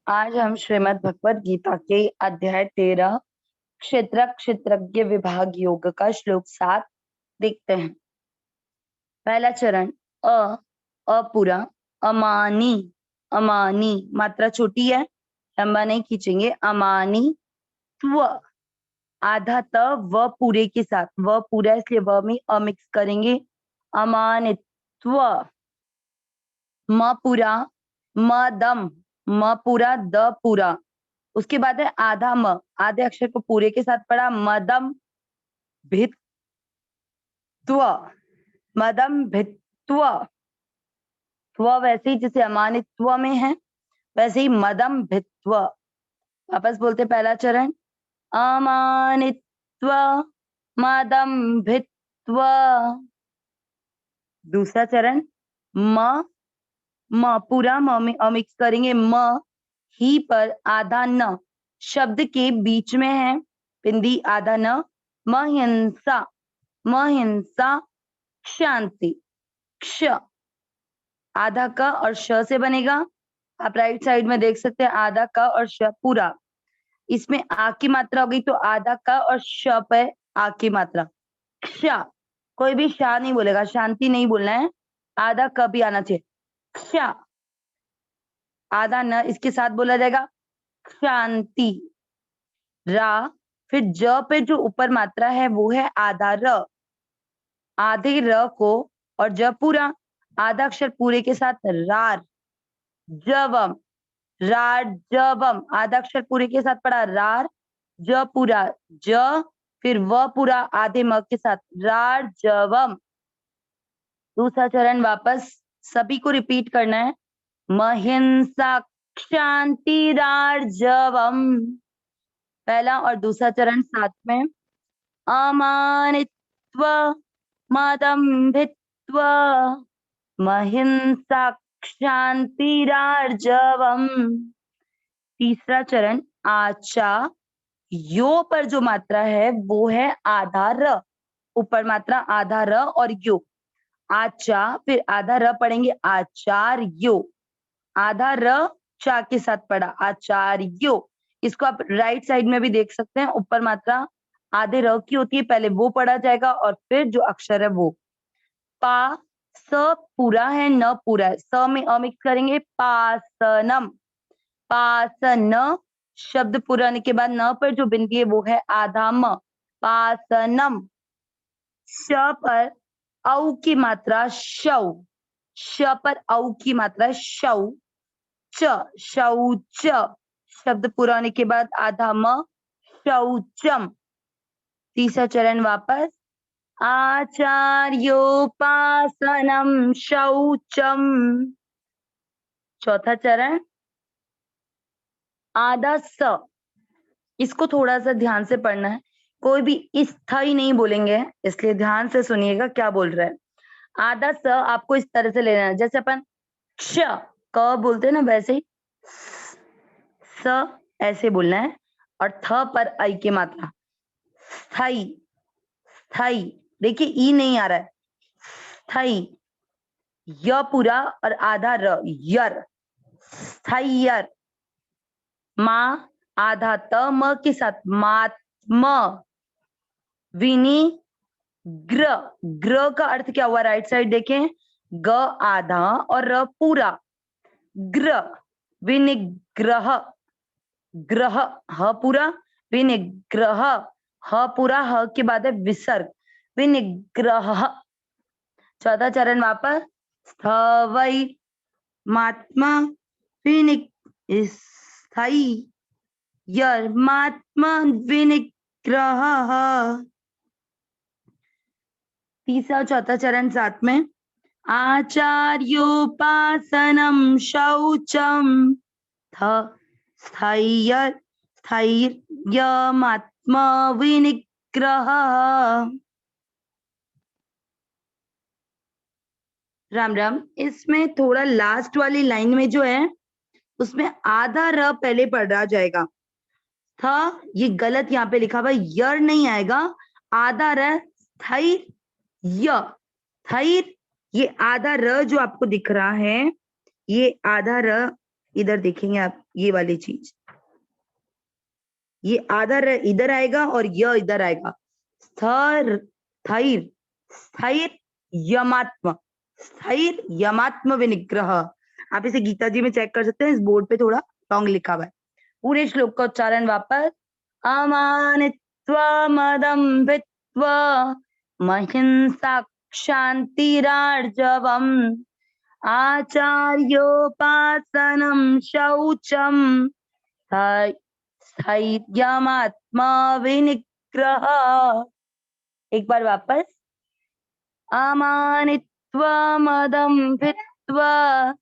आज हम श्रीमद् भगवद गीता के अध्याय 13 क्षेत्र क्षेत्रज्ञ विभाग योग का श्लोक 7 देखते हैं। पहला चरण अ अपूरा अमानी अमानी मात्रा छोटी है, लंबा नहीं खींचेंगे। अमानी त्व आधा त व पूरे के साथ, व पूरा इसलिए व में मिक्स करेंगे। अमानित्व म पूरा मदम म पूरा द पूरा, उसके बाद है आधा म, आधे अक्षर को पूरे के साथ पढ़ा मदम भित्व मदम भित्व। त्व वैसे ही जैसे अमानित्व में है वैसे ही मदम भित्व। वापस बोलते पहला चरण अमानित्व मदम भित्व। दूसरा चरण म पूरा म में मिक्स करेंगे। म ही पर आधा न शब्द के बीच में है, बिंदी आधा न। महिंसा महिंसा शांति क्ष आधा क और श से बनेगा। आप राइट साइड में देख सकते हैं आधा क और श पूरा। इसमें आ की मात्रा हो गई तो आधा क और श पे आ की मात्रा। क्ष कोई भी शा नहीं बोलेगा, शांति नहीं बोलना है, आधा क भी आना चाहिए। क्ष आधा न इसके साथ बोला जाएगा शांति। रा फिर ज पे जो ऊपर मात्रा है वो है आधा र, आधे र को और ज पूरा आधा अक्षर पूरे के साथ रार जवम रार जवम, आधा अक्षर पूरे के साथ पढ़ा रार ज पूरा ज फिर व पूरा आधे म के साथ रार जवम। दूसरा चरण वापस सभी को रिपीट करना है। महिंसा शांति रार्जवम पहला और दूसरा चरण साथ में। अमानित्व मदम्भित्व महिंसा क्षान्तिरार्जवम। तीसरा चरण आचा यो पर जो मात्रा है वो है आधा र, ऊपर मात्रा आधा र और यो आचा फिर आधा र पढ़ेंगे आचार्यो, आधा र चा के साथ पढ़ा आचार्यो। इसको आप राइट साइड में भी देख सकते हैं, ऊपर मात्रा आधे र की होती है, पहले वो पढ़ा जाएगा और फिर जो अक्षर है वो। पा स पूरा है न पूरा है, स में मिक्स करेंगे पासनम पासन शब्द पूरा होने के बाद न पर जो बिंदी है वो है आधा म पासनम। श पर औ की मात्रा शौ, श पर औ की मात्रा शौ च शौच शब्द पूरा होने के बाद आधा म शौचम। तीसरा चरण वापस आचार्योपासनम शौचम। चौथा चरण आधा स, इसको थोड़ा सा ध्यान से पढ़ना है, कोई भी स्थाई नहीं बोलेंगे इसलिए ध्यान से सुनिएगा क्या बोल रहा है। आधा स आपको इस तरह से लेना है जैसे अपन क्ष क बोलते हैं ना वैसे ही स ऐसे बोलना है और थ पर आई की मात्रा स्थाई स्थाई, देखिए ई नहीं आ रहा है, स्थाई य पूरा और आधा र यर स्थायर। माँ आधा त म के साथ मात्म विनी ग्र, ग्र का अर्थ क्या हुआ राइट साइड देखें, ग आधा और र पूरा ग्र विनिग्रह ग्रह ह पूरा विनिग्रह ह पूरा ह के बाद है विसर्ग विनिग्रह। चौथा चरण वापस स्थवै मात्मा विनिक स्थाई यर्मात्मा विनिग्रह। तीसरा चौथा चरण साथ में आचार्योपासनम शौचम थ स्थैर्य स्थैर्यमात्मा विनिग्रह। राम राम। इसमें थोड़ा लास्ट वाली लाइन में जो है उसमें आधा र पहले पढ़ा जाएगा था, ये गलत यहाँ पे लिखा हुआ यर नहीं आएगा, आधा र स्थैर्य थैर, ये आधा र जो आपको दिख रहा है ये आधा र इधर देखेंगे आप ये वाली चीज, ये आधा इधर आएगा और यह इधर आएगा। स्थर स्थैर स्थैर यमात्म, स्थैर यमात्म विनिग्रह। आप इसे गीता जी में चेक कर सकते हैं, इस बोर्ड पे थोड़ा लॉन्ग लिखा हुआ है। पूरे श्लोक का उच्चारण वापस, अमानित्वमदम्भित्वा महिंसा क्षान्तिरार्जवम् आचार्योपासनं शौचं स्थैर्यमात्मा विनिग्रह। एक बार वापस, अमानित्वमदम्भित्वा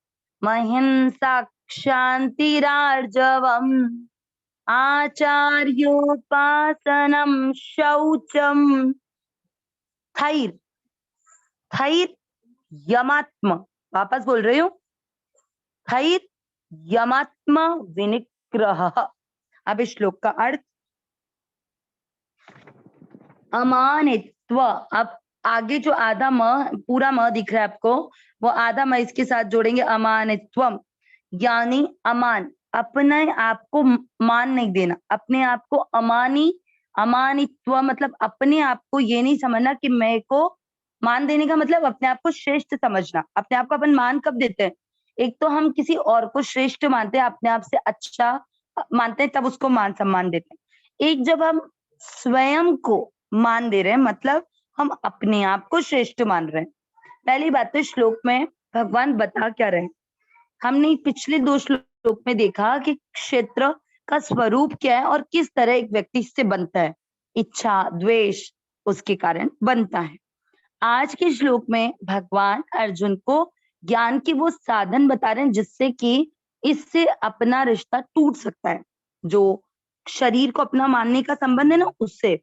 महिंसा क्षान्तिरार्जवम् आचार्योपासनं शौचं स्थैर स्थैर यमात्म। वापस बोल रही हूं, स्थैर यमात्म विनिग्रह। अब इस श्लोक का अर्थ, अमानित्व, अब आगे जो आधा म, पूरा म दिख रहा है आपको, वो आधा म इसके साथ जोड़ेंगे, अमानित्वम यानी अमान, अपने आप को मान नहीं देना, अपने आप को अमानी, अमानित्व मतलब अपने आप को ये नहीं समझना कि मेरे को मान देने का मतलब अपने आप को श्रेष्ठ समझना। अपने आप को अपन मान कब देते हैं, एक तो हम किसी और को श्रेष्ठ मानते हैं, अपने आप से अच्छा मानते हैं, तब उसको मान सम्मान देते हैं। एक जब हम स्वयं को मान दे रहे हैं, मतलब हम अपने आप को श्रेष्ठ मान रहे हैं। पहली बात तो श्लोक में भगवान बता क्या रहे हैं, हमने पिछले 2 श्लोक में देखा कि क्षेत्र का स्वरूप क्या है और किस तरह एक व्यक्ति से बनता है, इच्छा द्वेष उसके कारण बनता है। आज के श्लोक में भगवान अर्जुन को ज्ञान की वो साधन बता रहे हैं जिससे कि इससे अपना रिश्ता टूट सकता है, जो शरीर को अपना मानने का संबंध है ना, उससे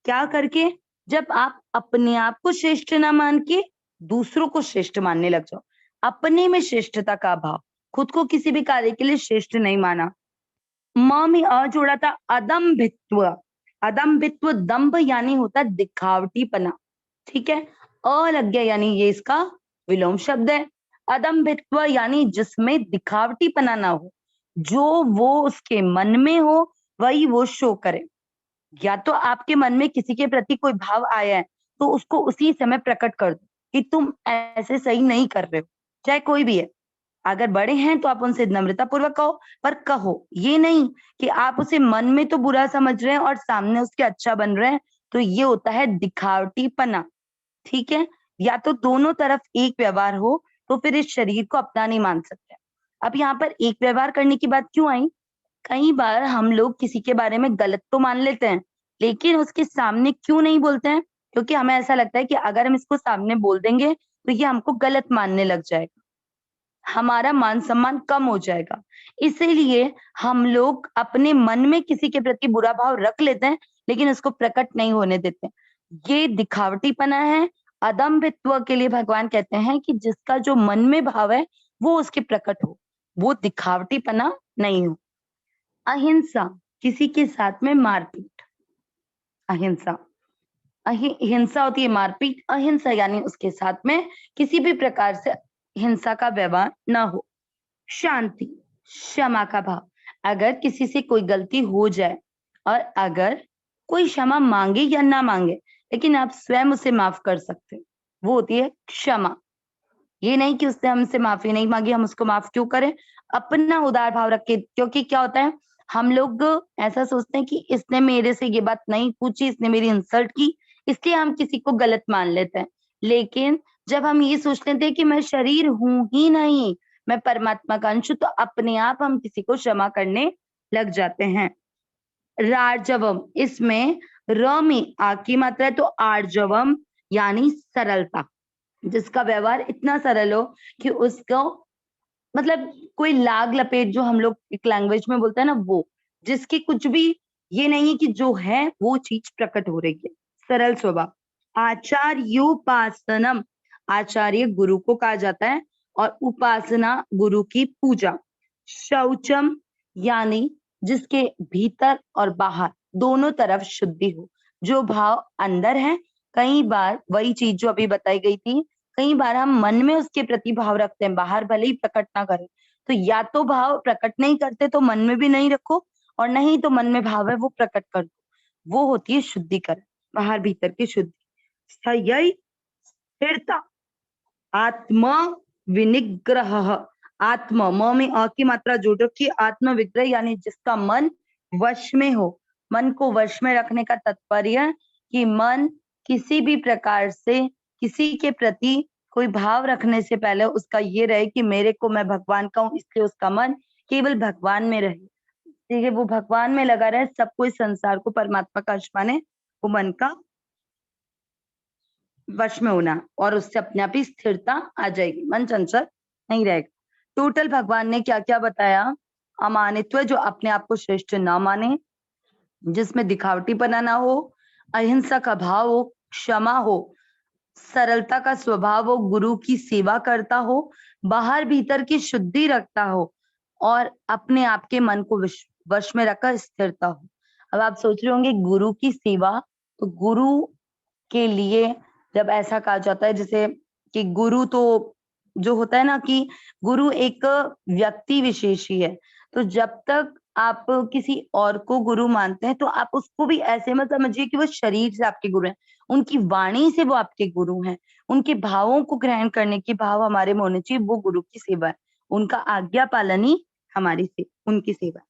क्या करके, जब आप अपने आप को श्रेष्ठ ना मान के दूसरों को श्रेष्ठ मानने लग जाओ, अपने में श्रेष्ठता का भाव, खुद को किसी भी कार्य के लिए श्रेष्ठ नहीं माना। म में अ जोड़ा था, अदम्भित्व, अदम्भित्व दंभ यानी होता है दिखावटीपना, ठीक है, अ लग गया यानी ये इसका विलोम शब्द है। अदम्भित्व यानी जिसमें दिखावटीपना ना हो, जो वो उसके मन में हो वही वो शो करे। या तो आपके मन में किसी के प्रति कोई भाव आया है तो उसको उसी समय प्रकट कर दो कि तुम ऐसे सही नहीं कर रहे हो, चाहे कोई भी है। अगर बड़े हैं तो आप उनसे नम्रता पूर्वक कहो, पर कहो ये नहीं कि आप उसे मन में तो बुरा समझ रहे हैं और सामने उसके अच्छा बन रहे हैं, तो ये होता है दिखावटीपना, ठीक है। या तो दोनों तरफ एक व्यवहार हो तो फिर इस शरीर को अपना नहीं मान सकते। अब यहाँ पर एक व्यवहार करने की बात क्यों आई, कई बार हम लोग किसी के बारे में गलत तो मान लेते हैं लेकिन उसके सामने क्यों नहीं बोलते हैं, क्योंकि हमें ऐसा लगता है कि अगर हम इसको सामने बोल देंगे तो ये हमको गलत मानने लग जाएगा, हमारा मान सम्मान कम हो जाएगा। इसीलिए हम लोग अपने मन में किसी के प्रति बुरा भाव रख लेते हैं लेकिन उसको प्रकट नहीं होने देते। ये दिखावटीपना है। अदम्भित्व के लिए भगवान कहते हैं कि जिसका जो मन में भाव है वो उसके प्रकट हो, वो दिखावटीपना नहीं हो। अहिंसा, किसी के साथ में मारपीट, अहिंसा, हिंसा होती है मारपीट, अहिंसा यानी उसके साथ में किसी भी प्रकार से हिंसा का व्यवहार ना हो। शांति, क्षमा का भाव, अगर किसी से कोई गलती हो जाए और अगर कोई क्षमा मांगे या ना मांगे लेकिन आप स्वयं उसे माफ कर सकते, वो होती है क्षमा। ये नहीं कि उसने हमसे माफी नहीं मांगी हम उसको माफ क्यों करें, अपना उदार भाव रखे। क्योंकि क्या होता है, हम लोग ऐसा सोचते हैं कि इसने मेरे से ये बात नहीं पूछी, इसने मेरी इंसल्ट की, इसलिए हम किसी को गलत मान लेते हैं। लेकिन जब हम ये सोच लेते हैं कि मैं शरीर हूं ही नहीं, मैं परमात्मा का अंश हूं, तो अपने आप हम किसी को क्षमा करने लग जाते हैं। रार्जवम, इसमें र में आ की मात्रा है तो आर्जवम यानी सरलता, जिसका व्यवहार इतना सरल हो कि उसको मतलब कोई लाग लपेट, जो हम लोग एक लैंग्वेज में बोलते हैं ना, वो जिसकी कुछ भी ये नहीं है कि जो है वो चीज प्रकट हो रही है, सरल स्वभाव। आचार्योपासनम, आचार्य गुरु को कहा जाता है और उपासना गुरु की पूजा। शौचम यानी जिसके भीतर और बाहर दोनों तरफ शुद्धि हो, जो भाव अंदर है, कई बार वही चीज जो अभी बताई गई थी, कई बार हम मन में उसके प्रति भाव रखते हैं, बाहर भले ही प्रकट ना करें, तो या तो भाव प्रकट नहीं करते तो मन में भी नहीं रखो, और नहीं तो मन में भाव है वो प्रकट कर दो। वो होती है शुद्धिकरण, बाहर भीतर की शुद्धि। यही स्थिरता, आत्मा विनिग्रह, आत्मा, म में अ की मात्रा जोड़ रखी, आत्म विग्रह यानी जिसका मन वश में हो। मन को वश में रखने का तात्पर्य कि मन किसी भी प्रकार से किसी के प्रति कोई भाव रखने से पहले उसका ये रहे कि मेरे को, मैं भगवान का हूँ, इसलिए उसका मन केवल भगवान में रहे। ठीक है, वो भगवान में लगा रहे, सबको इस संसार को परमात्मा का अंश माने, वो मन का वश में होना, और उससे अपने आप ही स्थिरता आ जाएगी, मन चंचल नहीं रहेगा। टोटल भगवान ने क्या क्या बताया? अमानित्व, जो अपने आप को श्रेष्ठ ना माने, जिसमें दिखावटीपना ना हो, अहिंसा का भाव हो, क्षमा हो, सरलता का स्वभाव हो, गुरु की सेवा करता हो, बाहर भीतर की शुद्धि रखता हो, और अपने आप के मन को वश में रखकर स्थिरता हो। अब आप सोच रहे होंगे गुरु की सेवा, तो गुरु के लिए जब ऐसा कहा जाता है जैसे कि गुरु तो जो होता है ना कि गुरु एक व्यक्ति विशेष ही है, तो जब तक आप किसी और को गुरु मानते हैं तो आप उसको भी ऐसे मत समझिए कि वो शरीर से आपके गुरु हैं, उनकी वाणी से वो आपके गुरु हैं, उनके भावों को ग्रहण करने की भाव हमारे में होने चाहिए, वो गुरु की सेवा है, उनका आज्ञा पालन ही हमारी से उनकी सेवा है।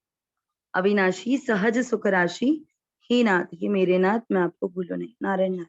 अविनाशी सहज सुख राशि, हे नाथ, हे मेरे नाथ, मैं आपको भूलूं नहीं। नारायण नारायण।